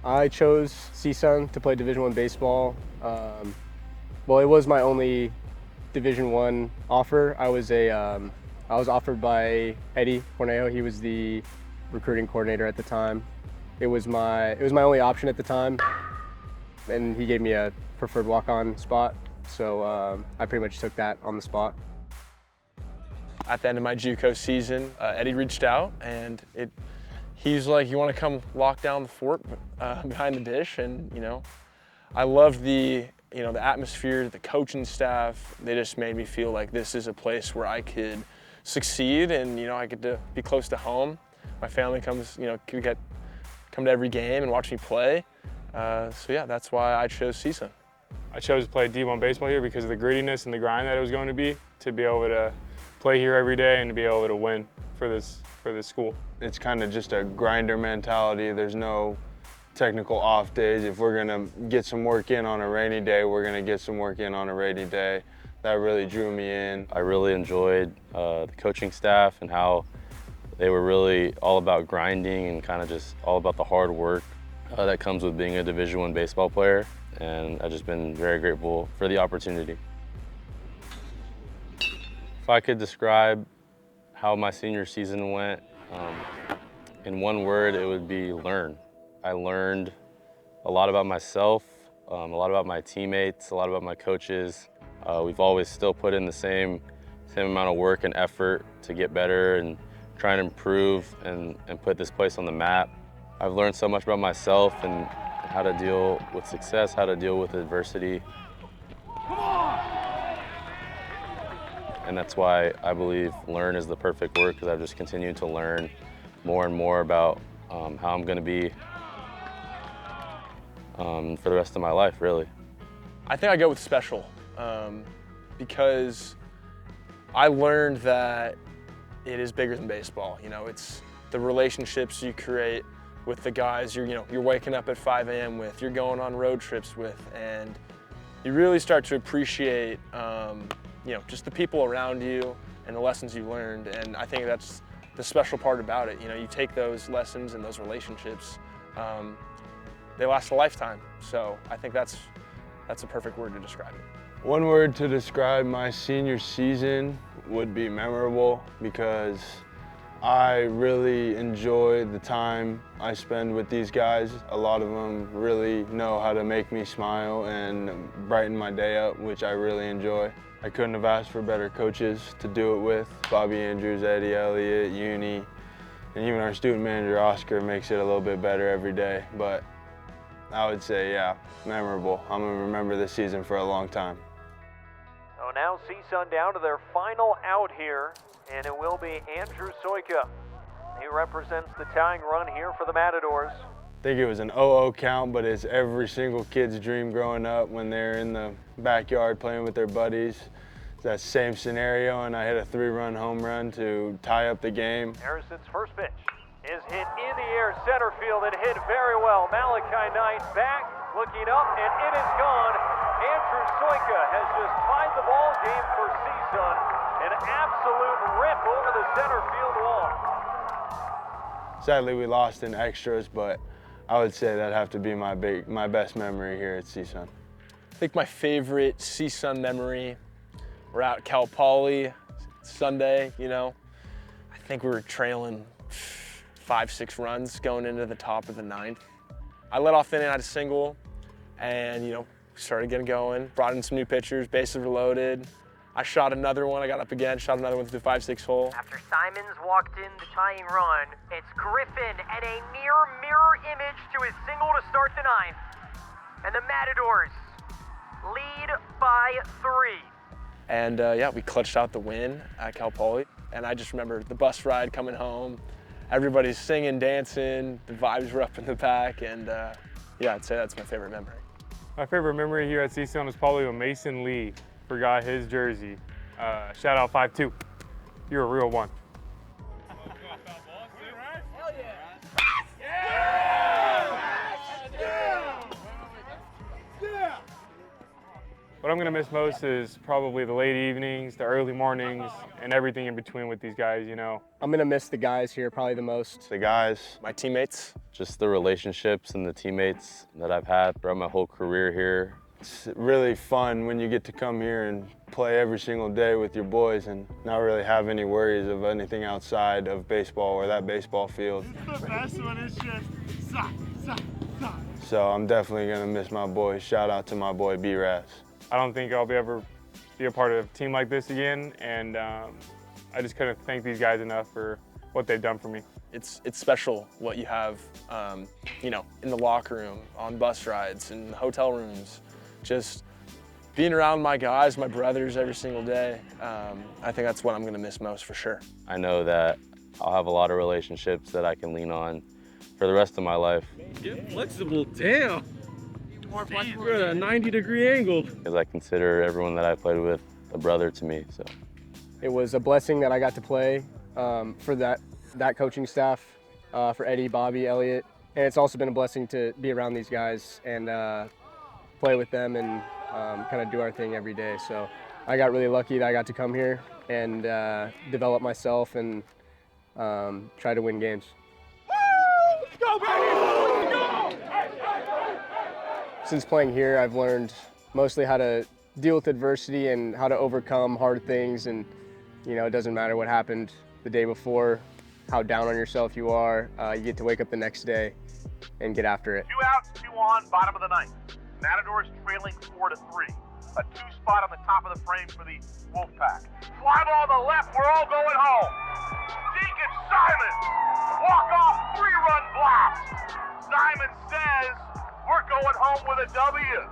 I chose CSUN to play Division I baseball. Well, it was my only Division I offer. I was offered by Eddie Cornejo. He was the recruiting coordinator at the time. It was my only option at the time, and he gave me a preferred walk-on spot. So I pretty much took that on the spot. At the end of my JUCO season, Eddie reached out and he's like, "You want to come lock down the fort behind the dish?" And I loved the atmosphere, the coaching staff. They just made me feel like this is a place where I could succeed, and I get to be close to home. My family comes, come to every game and watch me play. So yeah, that's why I chose CSUN. I chose to play D1 baseball here because of the grittiness and the grind that it was going to be able to play here every day and to be able to win for this school. It's kind of just a grinder mentality. There's no technical off days. If we're gonna get some work in on a rainy day, we're gonna get some work in on a rainy day. That really drew me in. I really enjoyed the coaching staff and how they were really all about grinding and kind of just all about the hard work that comes with being a Division I baseball player. And I've just been very grateful for the opportunity. If I could describe how my senior season went, in one word, it would be learn. I learned a lot about myself, a lot about my teammates, a lot about my coaches. We've always still put in the same amount of work and effort to get better and try and improve and put this place on the map. I've learned so much about myself and how to deal with success, how to deal with adversity. And that's why I believe learn is the perfect word, because I've just continued to learn more and more about how I'm going to be for the rest of my life, really. I think I go with special because I learned that it is bigger than baseball. It's the relationships you create with the guys you're waking up at 5 a.m. with, you're going on road trips with, and you really start to appreciate just the people around you and the lessons you learned. And I think that's the special part about it. You take those lessons and those relationships, they last a lifetime. So I think that's a perfect word to describe it. One word to describe my senior season would be memorable, because I really enjoy the time I spend with these guys. A lot of them really know how to make me smile and brighten my day up, which I really enjoy. I couldn't have asked for better coaches to do it with. Bobby Andrews, Eddie Elliott, Uni, and even our student manager, Oscar, makes it a little bit better every day. But I would say, yeah, memorable. I'm gonna remember this season for a long time. So now CSUN down to their final out here, and it will be Andrew Soika. He represents the tying run here for the Matadors. I think it was an 0-0 count, but it's every single kid's dream growing up when they're in the backyard playing with their buddies. It's that same scenario, and I hit a 3-run home run to tie up the game. Harrison's first pitch is hit in the air, center field, and hit very well. Malachi Knight back, looking up, and it is gone. Andrew Soika has just tied the ball game for CSUN. An absolute rip over the center field wall. Sadly, we lost in extras, but I would say that'd have to be my best memory here at CSUN. I think my favorite CSUN memory, we're out at Cal Poly Sunday, I think we were trailing 5-6 runs going into the top of the 9th. I let off the inning, I had a single, and started getting going, brought in some new pitchers, bases were loaded. I shot another one, I got up again, shot another one through the 5-6 hole. After Simons walked in the tying run, it's Griffin and a mirror image to his single to start the 9th. And the Matadors lead by 3. And yeah, we clutched out the win at Cal Poly. And I just remember the bus ride coming home, everybody's singing, dancing, the vibes were up in the back, and yeah, I'd say that's my favorite memory. My favorite memory here at CSUN is probably when Mason Lee forgot his jersey. Shout out 5'2". You're a real one. What I'm gonna miss most is probably the late evenings, the early mornings, and everything in between with these guys, I'm gonna miss the guys here probably the most. The guys. My teammates, just the relationships and the teammates that I've had throughout my whole career here. It's really fun when you get to come here and play every single day with your boys and not really have any worries of anything outside of baseball or that baseball field. The best one is just suck. So I'm definitely gonna miss my boys. Shout out to my boy B-Raz. I don't think I'll ever be a part of a team like this again, and I just couldn't thank these guys enough for what they've done for me. It's special what you have, you know, in the locker room, on bus rides, in the hotel rooms. Just being around my guys, my brothers every single day. I think that's what I'm gonna miss most for sure. I know that I'll have a lot of relationships that I can lean on for the rest of my life. Get flexible, damn. We're at a 90-degree angle. Because I consider everyone that I played with a brother to me. So It was a blessing that I got to play for that coaching staff, for Eddie, Bobby, Elliot. And it's also been a blessing to be around these guys and play with them and kind of do our thing every day. So I got really lucky that I got to come here and develop myself and try to win games. Let's go, baby! Let's go! Since playing here, I've learned mostly how to deal with adversity and how to overcome hard things. And, you know, it doesn't matter what happened the day before, how down on yourself you are, you get to wake up the next day and get after it. 2 outs, 2 on, bottom of the ninth. Matadors trailing 4-3. A 2 spot on the top of the frame for the Wolfpack. Fly ball to the left, we're all going home. Deacon Simon, walk-off 3-run blast. Simon says, we're going home with a W.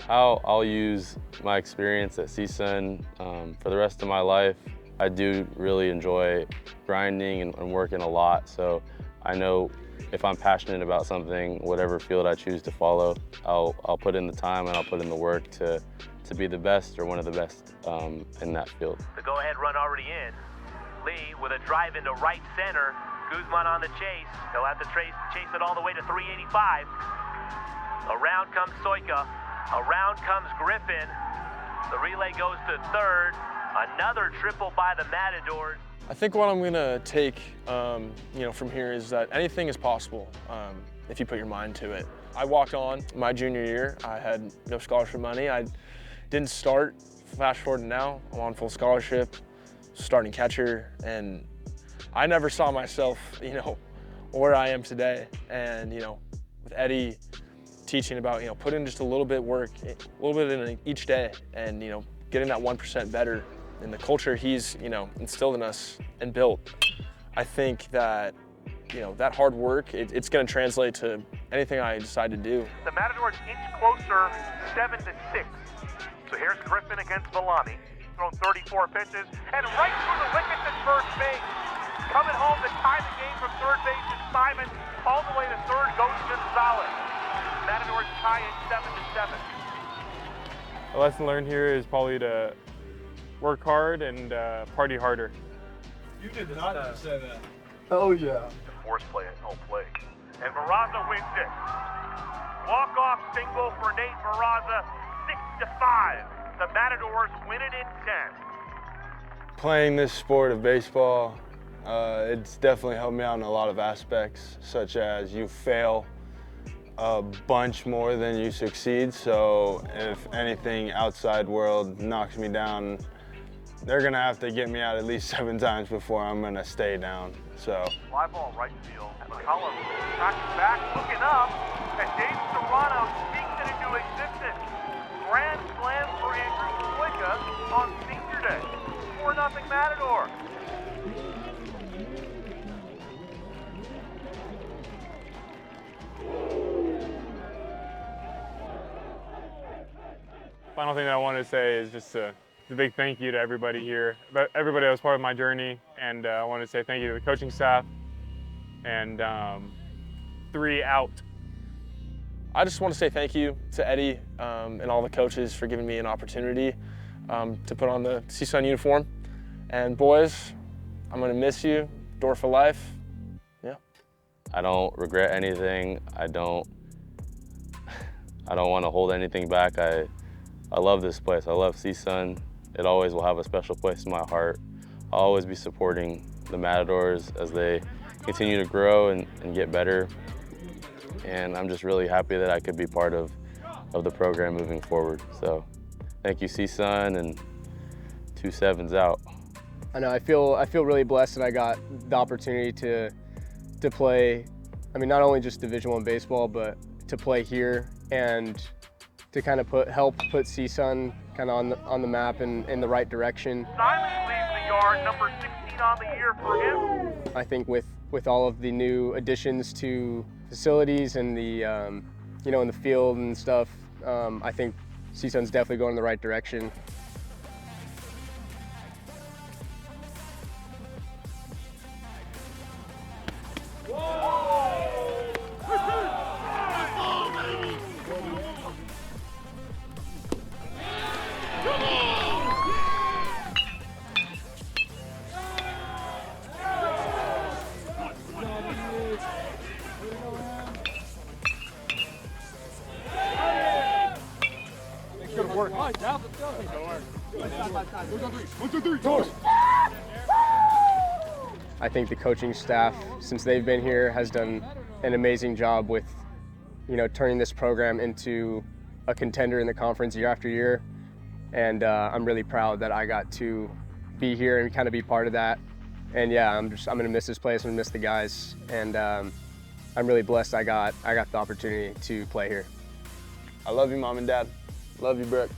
I'll use my experience at CSUN for the rest of my life. I do really enjoy grinding and working a lot, so I know if I'm passionate about something, whatever field I choose to follow, I'll put in the time and I'll put in the work to be the best or one of the best in that field. The go-ahead run already in. Lee with a drive into right center. Guzman on the chase. He'll have to chase it all the way to 385. Around comes Soika. Around comes Griffin. The relay goes to third. Another triple by the Matadors. I think what I'm gonna take, you know, from here is that anything is possible if you put your mind to it. I walked on my junior year. I had no scholarship money. I didn't start. Fast forward to now, I'm on full scholarship, starting catcher, and I never saw myself, you know, where I am today. And you know, with Eddie teaching about, you know, put in just a little bit work, a little bit in each day, and you know, getting that 1% better. And the culture he's, you know, instilled in us and built, I think that, you know, that hard work, it's going to translate to anything I decide to do. The Matadors inch closer, 7-6. So here's Griffin against Villani, thrown 34 pitches, and right through the wickets at first base. Coming home to tie the game from third base is Simon. All the way to third goes Gonzalez. Matadors tie it 7-7. The lesson learned here is probably to work hard and party harder. You did not say that. Oh yeah. Force play at home plate. And Barraza wins it. Walk-off single for Nate Barraza, 6-5. The Matadors win it in 10. Playing this sport of baseball, it's definitely helped me out in a lot of aspects, such as you fail a bunch more than you succeed. So if anything outside world knocks me down, they're gonna have to get me out at least 7 times before I'm gonna stay down. So Fly ball right field. McCullum tracking back, looking up, and Dave Serrano speaks it into existence. Grand slam for Andrew Slicka on Senior Day. 4-0 Matador. Final thing that I wanted to say is just a big thank you to everybody here, everybody that was part of my journey, and I want to say thank you to the coaching staff and 3 out. I just want to say thank you to Eddie and all the coaches for giving me an opportunity to put on the CSUN uniform. And boys, I'm gonna miss you. Door for life. Yeah. I don't regret anything. I don't want to hold anything back. I love this place. I love CSUN. It always will have a special place in my heart. I'll always be supporting the Matadors as they continue to grow and get better. and I'm just really happy that I could be part of the program moving forward. So thank you, CSUN, and 2-7's out. I know I feel really blessed that I got the opportunity to play. I mean, not only just Division I baseball, but to play here and to kind of help put CSUN kind of on the map and in the right direction. Simon leaves the yard, number 16 on the year for him. I think with all of the new additions to facilities and the you know, in the field and stuff, I think CSUN's definitely going in the right direction. I think the coaching staff, since they've been here, has done an amazing job with, you know, turning this program into a contender in the conference year after year. And I'm really proud that I got to be here and kind of be part of that. And yeah, I'm gonna miss this place, I'm gonna miss the guys, and I'm really blessed I got the opportunity to play here. I love you, Mom and Dad. Love you, Brooke.